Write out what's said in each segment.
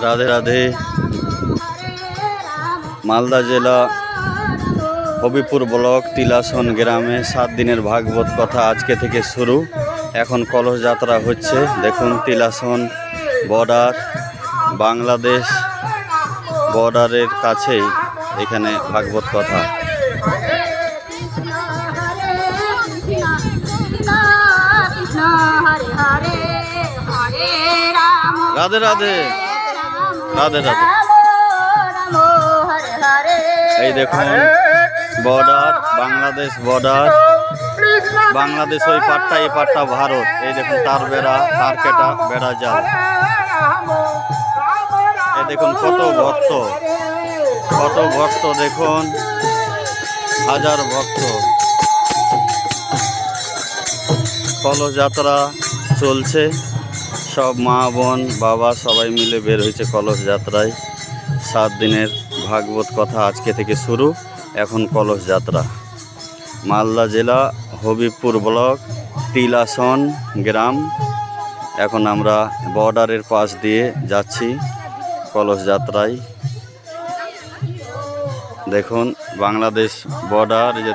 রাধে রাধে। মালদা জেলা হবিপুর ব্লক তিলাসন গ্রামে 7 দিনের ভাগবত কথা আজকে থেকে শুরু। এখন কলস যাত্রা হচ্ছে। দেখুন তিলাসন বর্ডার, বাংলাদেশ বর্ডারের কাছেই এখানে ভাগবত কথা। রাধে রাধে রাধে রাধে। এই দেখুন বর্ডার, বাংলাদেশ বর্ডার, বাংলাদেশ ওই পাটটা এই পাটটা ভারত। এই দেখুন তার বেড়া, তার কেটা বেড়া জাল। এই দেখুন কত ভক্ত, কত ভক্ত দেখুন, হাজার ভক্ত। কলস যাত্রা চলছে, সব মা বোন বাবা সবাই মিলে বের হয়েছে কলস যাত্রায়। 7 দিনের ভাগবত কথা আজকে থেকে শুরু। এখন কলস যাত্রা মালদা জেলা হবিবপুর ব্লক তিলাসন গ্রাম। এখন আমরা বর্ডারের পাশ দিয়ে যাচ্ছি কলস যাত্রায়। দেখুন বাংলাদেশ বর্ডার, যে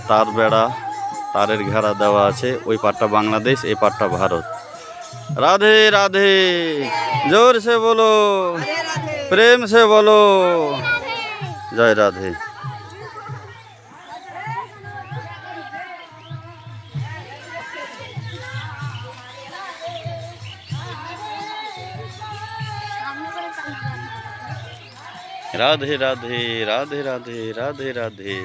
তার বেড়া, তারের ঘেরা দেওয়া আছে। ওই পাটটা বাংলাদেশ, এই পাটটা ভারত। রাধে রাধে, जोर से बोलो, प्रेम से बोलो, जय राधे। राधे राधे राधे राधे राधे राधे।